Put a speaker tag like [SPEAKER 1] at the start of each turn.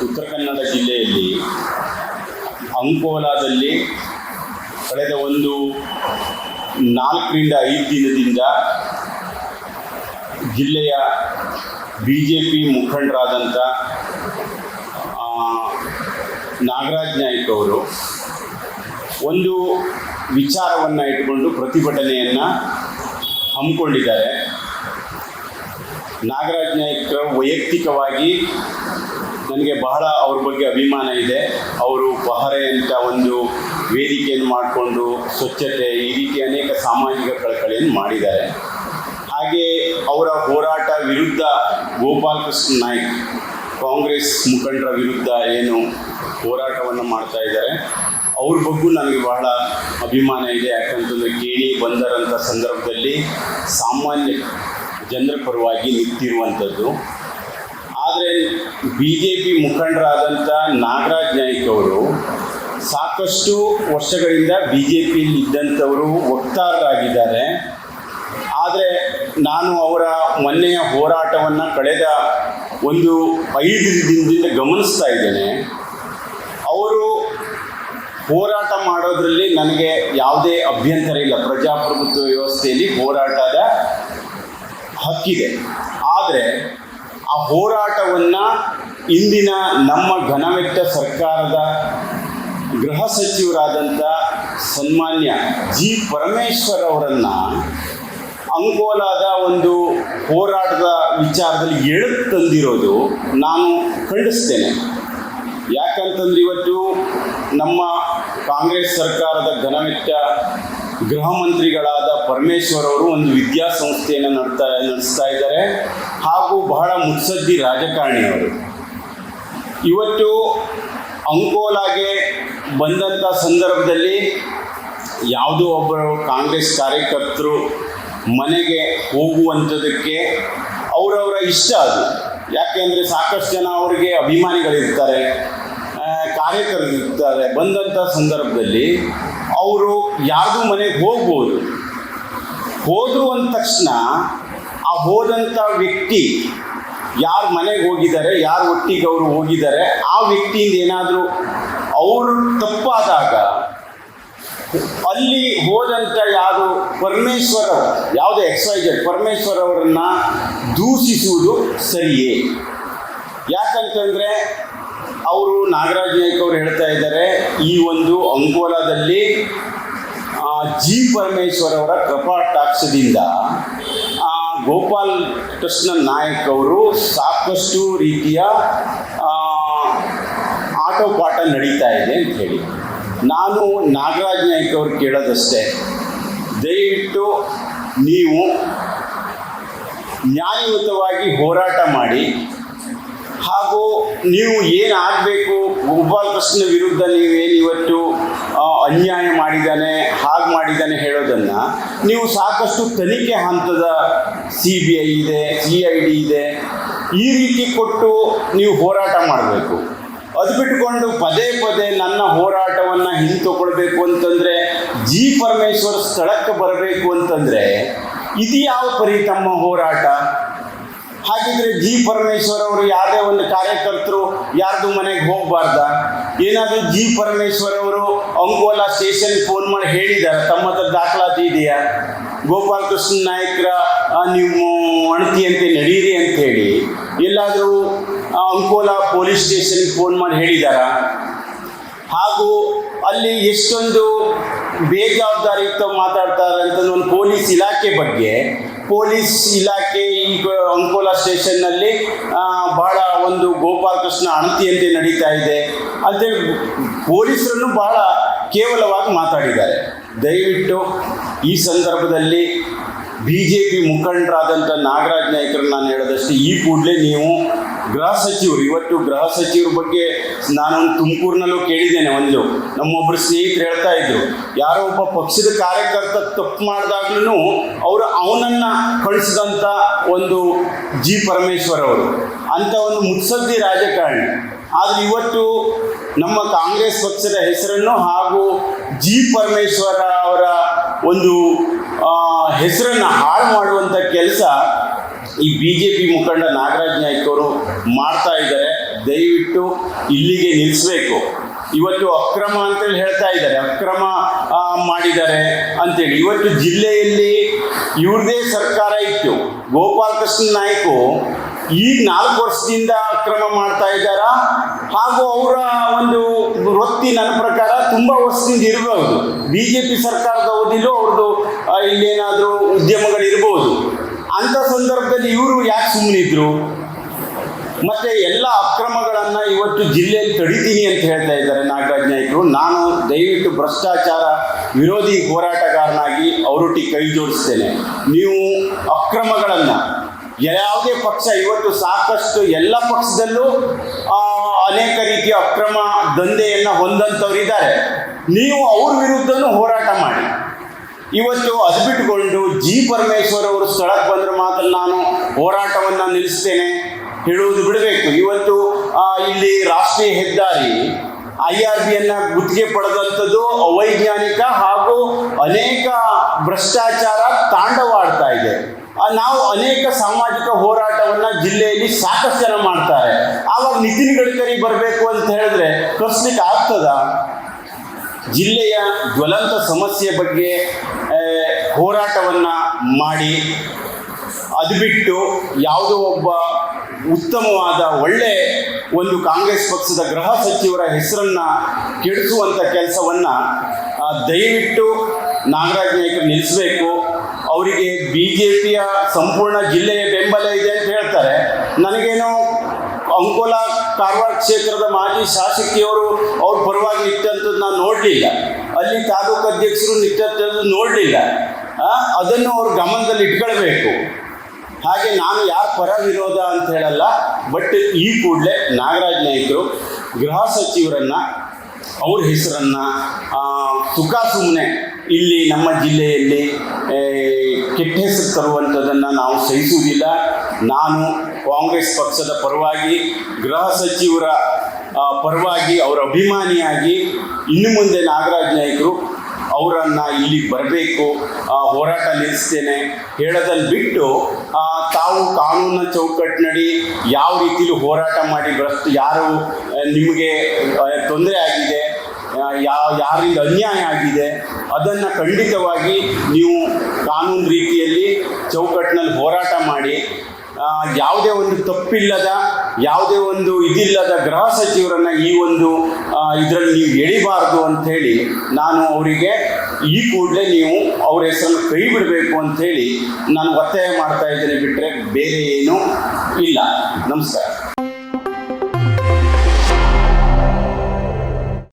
[SPEAKER 1] ಉತ್ತರ ಕನ್ನಡ ಜಿಲ್ಲೆಯಲ್ಲಿ ಅಂಕೋಲಾದಲ್ಲಿ ಕಳೆದ ಒಂದು 4ರಿಂದ 5 ದಿನದಿಂದ ಜಿಲ್ಲೆಯ BJP ಮುಖಂಡರಾದಂಥ ನಾಗರಾಜ್ ನಾಯ್ಕ್ ಅವರು ಒಂದು ವಿಚಾರವನ್ನು ಇಟ್ಕೊಂಡು ಪ್ರತಿಭಟನೆಯನ್ನು ಹಮ್ಮಿಕೊಂಡಿದ್ದಾರೆ. ನಾಗರಾಜ್ ನಾಯ್ಕ್ ವೈಯಕ್ತಿಕವಾಗಿ ನನಗೆ ಬಹಳ ಅವ್ರ ಬಗ್ಗೆ ಅಭಿಮಾನ ಇದೆ. ಅವರು ಪಹರೆ ಅಂತ ಒಂದು ವೇದಿಕೆಯನ್ನು ಮಾಡಿಕೊಂಡು ಸ್ವಚ್ಛತೆ ಈ ರೀತಿ ಅನೇಕ ಸಾಮಾಜಿಕ ಕಳಕಳಿಯನ್ನು ಮಾಡಿದ್ದಾರೆ. ಹಾಗೆ ಅವರ ಹೋರಾಟ ವಿರುದ್ಧ ಗೋಪಾಲ್ ಕೃಷ್ಣ ನಾಯ್ಕ್ ಕಾಂಗ್ರೆಸ್ ಮುಖಂಡರ ವಿರುದ್ಧ ಏನು ಹೋರಾಟವನ್ನು ಮಾಡ್ತಾ ಇದ್ದಾರೆ ಅವ್ರ ಬಗ್ಗೂ ನನಗೆ ಬಹಳ ಅಭಿಮಾನ ಇದೆ. ಯಾಕಂತಂದರೆ ಕೇಳಿ ಬಂದರಂಥ ಸಂದರ್ಭದಲ್ಲಿ ಸಾಮಾನ್ಯ ಜನರ ಪರವಾಗಿ ನಿಂತಿರುವಂಥದ್ದು. ಆದರೆ BJP ಮುಖಂಡರಾದಂಥ ನಾಗರಾಜ್ ನಾಯ್ಕ್ ಅವರು ಸಾಕಷ್ಟು ವರ್ಷಗಳಿಂದ BJPಯಲ್ಲಿ ಇದ್ದಂಥವರು ವಕ್ತಾರರಾಗಿದ್ದಾರೆ. ಆದರೆ ನಾನು ಅವರ ಮೊನ್ನೆಯ ಹೋರಾಟವನ್ನು ಕಳೆದ ಒಂದು 5 ದಿನದಿಂದ ಗಮನಿಸ್ತಾ ಇದ್ದೇನೆ. ಅವರು ಹೋರಾಟ ಮಾಡೋದರಲ್ಲಿ ನನಗೆ ಯಾವುದೇ ಅಭ್ಯಂತರ ಇಲ್ಲ. ಪ್ರಜಾಪ್ರಭುತ್ವ ವ್ಯವಸ್ಥೆಯಲ್ಲಿ ಹೋರಾಟದ ಹಕ್ಕಿದೆ. ಆದರೆ ಆ ಹೋರಾಟವನ್ನು ಇಂದಿನ ನಮ್ಮ ಘನವೆತ್ತ ಸರ್ಕಾರದ ಗೃಹ ಸಚಿವರಾದಂಥ ಸನ್ಮಾನ್ಯ G. ಪರಮೇಶ್ವರ್ ಅವರನ್ನು ಅಂಕೋಲಾದ ಒಂದು ಹೋರಾಟದ ವಿಚಾರದಲ್ಲಿ ಎಳೆದು ತಂದಿರೋದು ನಾನು ಖಂಡಿಸ್ತೇನೆ. ಯಾಕಂತಂದ್ರೆ ಇವತ್ತು ನಮ್ಮ ಕಾಂಗ್ರೆಸ್ ಸರ್ಕಾರದ ಘನವೆತ್ತ ಗೃಹ ಮಂತ್ರಿಗಳಾದ ಪರಮೇಶ್ವರ್ ಅವರು ಒಂದು ವಿದ್ಯಾಸಂಸ್ಥೆಯನ್ನು ನಡೆಸ್ತಾ ಇದ್ದಾರೆ. ಹಾಗೂ ಬಹಳ ಮುತ್ಸದ್ದಿ ರಾಜಕಾರಣಿಯವರು. ಇವತ್ತು ಅಂಕೋಲಾಗೆ ಬಂದಂಥ ಸಂದರ್ಭದಲ್ಲಿ ಯಾವುದೋ ಒಬ್ಬರು ಕಾಂಗ್ರೆಸ್ ಕಾರ್ಯಕರ್ತರು ಮನೆಗೆ ಹೋಗುವಂಥದ್ದಕ್ಕೆ ಅವರವರ ಇಷ್ಟ ಅದು. ಯಾಕೆಂದರೆ ಸಾಕಷ್ಟು ಜನ ಅವರಿಗೆ ಅಭಿಮಾನಿಗಳಿರ್ತಾರೆ, ಕಾರ್ಯಕರ್ತರಿರ್ತಾರೆ. ಬಂದಂಥ ಸಂದರ್ಭದಲ್ಲಿ ಅವರು ಯಾರ್ದು ಮನೆಗೆ ಹೋಗ್ಬೋದು. ಹೋದರು ಅಂದ ತಕ್ಷಣ ಆ ಹೋದಂಥ ವ್ಯಕ್ತಿ ಯಾರು ಮನೆಗೆ ಹೋಗಿದ್ದಾರೆ, ಯಾರು ಒಟ್ಟಿಗೆ ಅವರು ಹೋಗಿದ್ದಾರೆ, ಆ ವ್ಯಕ್ತಿಯಿಂದ ಏನಾದರೂ ಅವರು ತಪ್ಪಾದಾಗ ಅಲ್ಲಿ ಹೋದಂಥ ಯಾರು ಪರಮೇಶ್ವರ್ ಯಾವುದೇ XYZ ಪರಮೇಶ್ವರ್ ಅವರನ್ನು ದೂಷಿಸುವುದು ಸರಿಯೇ? ಯಾಕಂತಂದರೆ ಅವರು ನಾಗರಾಜ್ ನಾಯ್ಕ್ ಅವರು ಹೇಳ್ತಾ ಇದ್ದಾರೆ, ಈ ಒಂದು ಅಂಕೋಲಾದಲ್ಲಿ G. ಪರಮೇಶ್ವರ್ ಅವರ ಕೃಪಾಟಾಕ್ಷದಿಂದ ಗೋಪಾಲ್ ಕೃಷ್ಣ ನಾಯ್ಕ್ ಅವರು ಸಾಕಷ್ಟು ರೀತಿಯ ಆಟೋಪಾಠ ನಡೀತಾ ಇದೆ ಅಂತ ಹೇಳಿ. ನಾನು ನಾಗರಾಜ್ ನಾಯ್ಕ್ ಅವರು ಕೇಳೋದಷ್ಟೇ, ದಯವಿಟ್ಟು ನೀವು ನ್ಯಾಯಯುತವಾಗಿ ಹೋರಾಟ ಮಾಡಿ. ಹಾಗೂ ನೀವು ಏನಾಗಬೇಕು, ಗೋಪಾಲ್ ಕೃಷ್ಣ ವಿರುದ್ಧ ನೀವೇನು ಇವತ್ತು ಅನ್ಯಾಯ ಮಾಡಿದ್ದಾನೆ, ಹಾಗೆ ಮಾಡಿದ್ದಾನೆ ಹೇಳೋದನ್ನು ನೀವು ಸಾಕಷ್ಟು ತನಿಖೆ ಹಂತದ CBI ಇದೆ, CID ಇದೆ, ಈ ರೀತಿ ಕೊಟ್ಟು ನೀವು ಹೋರಾಟ ಮಾಡಬೇಕು. ಅದು ಬಿಟ್ಟುಕೊಂಡು ಪದೇ ಪದೇ ನನ್ನ ಹೋರಾಟವನ್ನು ಹಿಂತುಕೊಳ್ಬೇಕು ಅಂತಂದರೆ, G. ಪರಮೇಶ್ವರ್ ಸ್ಥಳಕ್ಕೆ ಬರಬೇಕು ಅಂತಂದರೆ ಇದು ಯಾವ ಪರಿ ತಮ್ಮ ಹೋರಾಟ? ಹಾಗಿದ್ರೆ G. ಪರಮೇಶ್ವರ್ ಅವರು ಯಾವುದೇ ಒಂದು ಕಾರ್ಯಕರ್ತರು ಯಾರ್ದು ಮನೆಗೆ ಹೋಗಬಾರ್ದ? ಏನಾದರೂ G. ಪರಮೇಶ್ವರ್ ಅವರು ಅಂಕೋಲಾ ಸ್ಟೇಷನ್ಗೆ ಫೋನ್ ಮಾಡಿ ಹೇಳಿದ್ದಾರೆ, ತಮ್ಮ ಹತ್ರ ದಾಖಲಾತಿ ಇದೆಯಾ, ಗೋಪಾಲ್ ಕೃಷ್ಣ ನಾಯ್ಕರ ನೀವು ಅಣತಿಯಂತೆ ನಡೀರಿ ಅಂತ ಹೇಳಿ ಎಲ್ಲಾದರೂ ಅಂಕೋಲಾ ಪೊಲೀಸ್ ಸ್ಟೇಷನ್ಗೆ ಫೋನ್ ಮಾಡಿ ಹೇಳಿದಾರ? ಹಾಗೂ ಅಲ್ಲಿ ಎಷ್ಟೊಂದು ಬೇಜವಾಬ್ದಾರಿಯುತ ಮಾತಾಡ್ತಾರೆ ಅಂತಂದು ಒಂದು ಪೊಲೀಸ್ ಇಲಾಖೆ ಬಗ್ಗೆ. ಪೊಲೀಸ್ ಇಲಾಖೆ ಈ ಅಂಕೋಲಾ ಸ್ಟೇಷನ್ನಲ್ಲಿ ಭಾಳ ಒಂದು ಗೋಪಾಲ್ ಕೃಷ್ಣ ಅಣತಿಯಂತೆ ನಡೀತಾ ಇದೆ ಅಂತೇಳಿ ಪೊಲೀಸರನ್ನು ಬಹಳ ಕೇವಲವಾಗಿ ಮಾತಾಡಿದ್ದಾರೆ. ದಯವಿಟ್ಟು ಈ ಸಂದರ್ಭದಲ್ಲಿ BJP ಮುಖಂಡರಾದಂಥ ನಾಗರಾಜ್ ನಾಯ್ಕರು ನಾನು ಹೇಳೋದಷ್ಟು, ಈ ಕೂಡಲೇ ನೀವು ಗೃಹ ಸಚಿವರು, ಇವತ್ತು ಗೃಹ ಸಚಿವರ ಬಗ್ಗೆ ನಾನೊಂದು ತುಮಕೂರಿನಲ್ಲೂ ಕೇಳಿದ್ದೇನೆ. ಒಂದು ನಮ್ಮೊಬ್ಬರು ಸ್ನೇಹಿತರು ಹೇಳ್ತಾ ಇದ್ರು, ಯಾರೋ ಒಬ್ಬ ಪಕ್ಷದ ಕಾರ್ಯಕರ್ತ ತಪ್ಪು ಮಾಡಿದಾಗ್ಲೂ ಅವನನ್ನು ಕಳಿಸಿದಂಥ ಒಂದು G. ಪರಮೇಶ್ವರ್ ಅವರು ಅಂಥ ಒಂದು ಮುತ್ಸದ್ದಿ ರಾಜಕಾರಣಿ. ಆದರೆ ಇವತ್ತು ನಮ್ಮ ಕಾಂಗ್ರೆಸ್ ಪಕ್ಷದ ಹೆಸರನ್ನು ಹಾಗೂ G. ಪರಮೇಶ್ವರ ಅವರ ಒಂದು ಹೆಸರನ್ನು ಹಾಳು ಮಾಡುವಂಥ ಕೆಲಸ ಈ BJP ಮುಖಂಡ ನಾಗರಾಜ್ ನಾಯ್ಕ್ ಅವರು ಮಾಡ್ತಾ ಇದ್ದಾರೆ. ದಯವಿಟ್ಟು ಇಲ್ಲಿಗೆ ನಿಲ್ಲಿಸಬೇಕು. ಇವತ್ತು ಅಕ್ರಮ ಅಂತೇಳಿ ಹೇಳ್ತಾ ಇದ್ದಾರೆ, ಅಕ್ರಮ ಮಾಡಿದ್ದಾರೆ ಅಂತೇಳಿ. ಇವತ್ತು ಜಿಲ್ಲೆಯಲ್ಲಿ ಇವ್ರದೇ ಸರ್ಕಾರ ಇತ್ತು. ಗೋಪಾಲಕೃಷ್ಣ ನಾಯ್ಕು ಈಗ 4 ವರ್ಷದಿಂದ ಅಕ್ರಮ ಮಾಡ್ತಾ ಇದ್ದಾರಾ, ಹಾಗೂ ಅವರ ಒಂದು ವೃತ್ತಿ ನನ್ನ ಪ್ರಕಾರ ತುಂಬ ವರ್ಷದಿಂದ ಇರಬಹುದು. BJP ಸರ್ಕಾರದ ಅವಧಿಲೂ ಅವ್ರದ್ದು ಇಲ್ಲೇನಾದರೂ ಉದ್ಯಮಗಳಿರ್ಬೋದು. ಅಂಥ ಸಂದರ್ಭದಲ್ಲಿ ಇವರು ಯಾಕೆ ಸುಮ್ಮನಿದ್ರು? ಮತ್ತು ಎಲ್ಲ ಅಕ್ರಮಗಳನ್ನು ಇವತ್ತು ಜಿಲ್ಲೆಯಲ್ಲಿ ತಡಿತೀನಿ ಅಂತ ಹೇಳ್ತಾ ಇದ್ದಾರೆ ನಾಗರಾಜ್ ನಾಯ್ಕರು. ನಾನು ದಯವಿಟ್ಟು ಭ್ರಷ್ಟಾಚಾರ ವಿರೋಧಿ ಹೋರಾಟಗಾರನಾಗಿ ಅವರೊಟ್ಟಿಗೆ ಕೈ ಜೋಡಿಸ್ತೇನೆ. ನೀವು ಅಕ್ರಮಗಳನ್ನು ಯಾವುದೇ ಪಕ್ಷ ಇವತ್ತು ಸಾಕಷ್ಟು ಎಲ್ಲ ಪಕ್ಷದಲ್ಲೂ ಅನೇಕ ರೀತಿಯ ಅಕ್ರಮ ದಂಧೆಯನ್ನು ಹೊಂದಂಥವ್ರಿದ್ದಾರೆ. ನೀವು ಅವ್ರ ವಿರುದ್ಧನೂ ಹೋರಾಟ ಮಾಡಿ. ಇವತ್ತು ಅದು ಬಿಟ್ಟುಕೊಂಡು ಪರಮೇಶ್ವರ್ ಅವರು ಸ್ಥಳಕ್ಕೆ ಬಂದರೆ ಮಾತ್ರ ನಾನು ಹೋರಾಟವನ್ನು ನಿಲ್ಲಿಸ್ತೇನೆ ಹೇಳುವುದು ಬಿಡಬೇಕು. ಇವತ್ತು ಇಲ್ಲಿ ರಾಷ್ಟ್ರೀಯ ಹೆದ್ದಾರಿ IRBಯನ್ನು ಗುತ್ತಿಗೆ ಪಡೆದಂಥದ್ದು ಅವೈಜ್ಞಾನಿಕ ಹಾಗೂ ಅನೇಕ ಭ್ರಷ್ಟಾಚಾರ ತಾಂಡವಾಡ್ತಾ ಇದೆ. ನಾವು ಅನೇಕ ಸಾಮಾಜಿಕ ಹೋರಾಟವನ್ನು ಜಿಲ್ಲೆಯಲ್ಲಿ ಸಾಕಷ್ಟು ಜನ ಮಾಡ್ತಾರೆ. ಆವಾಗ ನಿತಿನ್ ಗಡ್ಕರಿ ಬರಬೇಕು ಅಂತ ಹೇಳಿದ್ರೆ ಕರ್ಸ್ಲಿಕ್ಕೆ ಆಗ್ತದ? ಜಿಲ್ಲೆಯ ಜ್ವಲಂತ ಸಮಸ್ಯೆ ಬಗ್ಗೆ ಹೋರಾಟವನ್ನು ಮಾಡಿ, ಅದು ಬಿಟ್ಟು ಯಾವುದೋ ಒಬ್ಬ ಉತ್ತಮವಾದ ಒಳ್ಳೆ ಒಂದು ಕಾಂಗ್ರೆಸ್ ಪಕ್ಷದ ಗೃಹ ಸಚಿವರ ಹೆಸರನ್ನು ಕೆಡಿಸುವಂಥ ಕೆಲಸವನ್ನು ದಯವಿಟ್ಟು ನಾಗರಾಜ್ ನಾಯ್ಕರು ನಿಲ್ಲಿಸಬೇಕು. ಅವರಿಗೆ BJPಯ ಸಂಪೂರ್ಣ ಜಿಲ್ಲೆಯ ಬೆಂಬಲ ಇದೆ ಅಂತ ಹೇಳ್ತಾರೆ. ನನಗೇನೋ ಅಂಕೋಲಾ ಕಾರವಾರ ಕ್ಷೇತ್ರದ ಮಾಜಿ ಶಾಸಕಿಯವರು ಅವ್ರ ಪರವಾಗಿ ನಿಂತಂಥದ್ದು ನಾನು ನೋಡಲಿಲ್ಲ. ಅಲ್ಲಿ ತಾಲೂಕು ಅಧ್ಯಕ್ಷರು ನಿಂತಂಥದ್ದು ನೋಡಲಿಲ್ಲ. ಅದನ್ನು ಅವರು ಗಮನದಲ್ಲಿ ಇಟ್ಕೊಳ್ಬೇಕು. ಹಾಗೆ ನಾನು ಯಾರ ಪರ ವಿರೋಧ ಅಂತ ಹೇಳಲ್ಲ, ಬಟ್ ಈ ಕೂಡಲೇ ನಾಗರಾಜ್ ನಾಯ್ಕರು ಗೃಹ ಸಚಿವರನ್ನು ಅವ್ರ ಹೆಸರನ್ನು ಸುಮ್ಮನೆ ಇಲ್ಲಿ ನಮ್ಮ ಜಿಲ್ಲೆಯಲ್ಲಿ ಕೆಟ್ಟ ಹೆಸರು ತರುವಂಥದ್ದನ್ನು ನಾವು ಸಹಿಸುವುದಿಲ್ಲ. ನಾನು ಕಾಂಗ್ರೆಸ್ ಪಕ್ಷದ ಪರವಾಗಿ, ಗೃಹ ಸಚಿವರ ಪರವಾಗಿ, ಅವರ ಅಭಿಮಾನಿಯಾಗಿ ಇನ್ನು ಮುಂದೆ ನಾಗರಾಜ್ ನಾಯ್ಕರು ಅವರನ್ನು ಇಲ್ಲಿಗೆ ಬರಬೇಕು, ಹೋರಾಟ ನಿಲ್ಲಿಸ್ತೇನೆ ಹೇಳೋದನ್ನು ಬಿಟ್ಟು ತಾವು ಕಾನೂನಿನ ಚೌಕಟ್ಟಿನಡಿ ಯಾವ ರೀತಿಲೂ ಹೋರಾಟ ಮಾಡಿ ಯಾರು ನಿಮಗೆ ತೊಂದರೆ ಆಗಿದೆ, ಯಾರಿಂದ ಅನ್ಯಾಯ ಆಗಿದೆ ಅದನ್ನು ಖಂಡಿತವಾಗಿ ನೀವು ಕಾನೂನು ರೀತಿಯಲ್ಲಿ ಚೌಕಟ್ಟಿನಲ್ಲಿ ಹೋರಾಟ ಮಾಡಿ, ಯಾವುದೇ ಒಂದು ತಪ್ಪಿಲ್ಲದ, ಯಾವುದೇ ಒಂದು ಇದಿಲ್ಲದ ಗೃಹ ಸಚಿವರನ್ನು ಈ ಒಂದು ಇದರಲ್ಲಿ ನೀವು ಎಳಿಬಾರ್ದು ಅಂಥೇಳಿ ನಾನು ಅವರಿಗೆ ಈ ಕೂಡಲೇ ನೀವು ಅವ್ರ ಹೆಸರನ್ನು ಕೈ ಬಿಡಬೇಕು ಅಂಥೇಳಿ ನಾನು ಒತ್ತಾಯ ಮಾಡ್ತಾ ಇದ್ದೇನೆ, ಬಿಟ್ಟರೆ ಬೇರೆ ಏನೂ ಇಲ್ಲ. ನಮಸ್ಕಾರ.